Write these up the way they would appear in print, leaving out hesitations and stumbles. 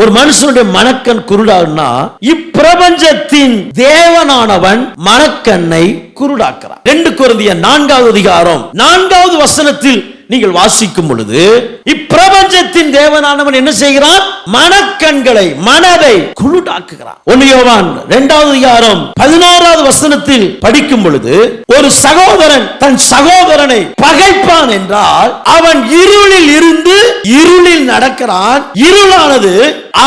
ஒரு மனுஷனுடைய மனக்கண் குருடாகுன்னா இப்பிரபஞ்சத்தின் தேவனானவன் மனக்கண்ணை குருடாக்குறான். 2 கொரிந்தியர் 4வது அதிகாரம் 4வது வசனத்தில் நீங்கள் வாசிக்கும் பொழுது இப்பிரபஞ்சத்தின் தேவனானவன் என்ன செய்கிறான்? மனக்கண்களை, மனதை குருடாக்குகிறான். 1 யோவான் 2வது அதிகாரம் 16வது வசனத்தில் படிக்கும் பொழுது ஒரு சகோதரன் தன் சகோதரனை பகைப்பான் என்றால் அவன் இருளில் இருந்து இருளில் நடக்கிறான். இருளானது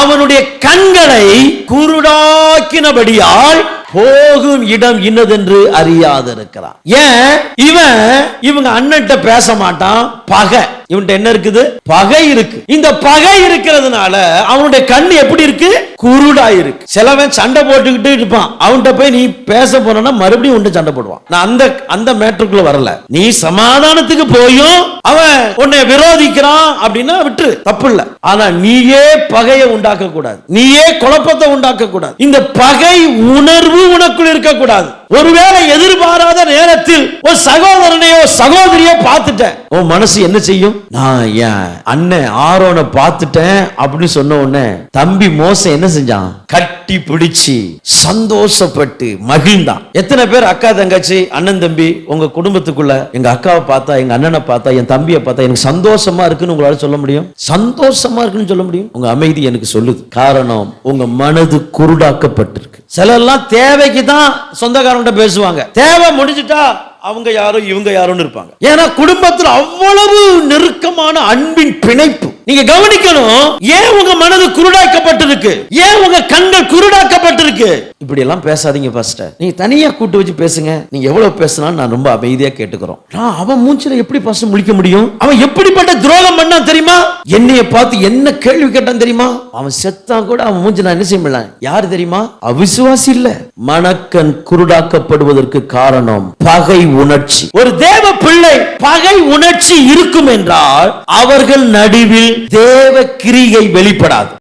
அவனுடைய கண்களை குருடாக்கினபடியால் போகும் இடம் இன்னதென்று அறியாதிருக்கிறான். ஏன்? இவங்க அண்ணன்ட்ட பேச மாட்டான். பகை இவன்ட்ட என்ன இருக்குது? பகை இருக்கு. இந்த பகை இருக்கிறதுனால அவனுடைய கண் எப்படி இருக்கு? குருடா இருக்கு. சிலவன் சண்டை போட்டுக்கிட்டு இருப்பான். அவன்கிட்ட போய் நீ பேச போனா மறுபடியும் உன்னை சண்டை போடுவான். நான் அந்த மேட்டருக்குள்ள வரல. நீ சமாதானத்துக்கு போயும் அவன் உன்னை விரோதிக்கிறான் அப்படின்னா விட்டு தப்பு இல்ல. ஆனா நீயே பகையை உண்டாக்க கூடாது, நீயே குழப்பத்தை உண்டாக்க கூடாது. இந்த பகை உணர்வு உனக்குள் இருக்க கூடாது. ஒருவேளை எதிர்பாராத நேரத்தில் ஒரு சகோதரனையோ சகோதரியோ பார்த்துட்டேன், உன் மனசு என்ன செய்யும்? நான் என் அண்ணன் ஆரோனை பார்த்துட்டேன் அப்படின்னு சொன்ன உடனே தம்பி மோசே என்ன செஞ்சான்? கட்டி பிடிச்சு சந்தோஷப்பட்டு மகிழ்ந்தான். எத்தனை பேர் அக்கா தங்கச்சி அண்ணன் தம்பி உங்க குடும்பத்துக்குள்ள எங்க அக்காவை பார்த்தா, எங்க அண்ணனை பார்த்தா, என் தம்பியை பார்த்தா எனக்கு சந்தோஷமா இருக்குன்னு உங்களால சொல்ல முடியும்? சந்தோஷமா இருக்குன்னு சொல்ல முடியும்? உங்க அமைதி எனக்கு சொல்லுது. காரணம், உங்க மனது குருடாக்கப்பட்டிருக்கு. சிலர்லாம் தேவைக்கு தான் சொந்தக்காரன்கிட்ட பேசுவாங்க, தேவை முடிஞ்சிட்டா அவங்க யாரும் இவங்க யாரும் இருப்பாங்க. ஏன்னா குடும்பத்தில் அவ்வளவு நெருக்கமான அன்பின் பிணைப்பு. நீங்க கவனிக்கணும், ஏன் உங்க மனது குருடாக்கப்பட்டிருக்கு? ஏன் உங்க கண்கள் குருடாக்கப்பட்டிருக்கு? இப்படி எல்லாம் பேசாதீங்க பாஸ்டர். நீங்க தனியா கூட்டு வச்சு பேசுங்க. நீங்க எவ்வளவு பேசினாலும் நான் ரொம்ப அமைதியா கேட்டுக்கிறோம். அவன் மூஞ்சில எப்படி பாஸ்டர் முழிக்க முடியும்? அவன் எப்படிப்பட்ட துரோகம் பண்ணான் தெரியுமா? என்னைய பார்த்து என்ன கேள்வி கேட்டான் தெரியுமா? அவன் செத்தான் கூட அவன் மூஞ்சில என்ன செய்ய முடியல. யாரு தெரியுமா? அவிசுவாசி இல்ல. மனக்கண் குருடாக்கப்படுவதற்கு காரணம் பகை உணர்ச்சி. ஒரு தேவ பிள்ளை பகை உணர்ச்சி இருக்கும் என்றால் அவர்கள் நடுவில் தேவ கிரியை வெளிப்படாது.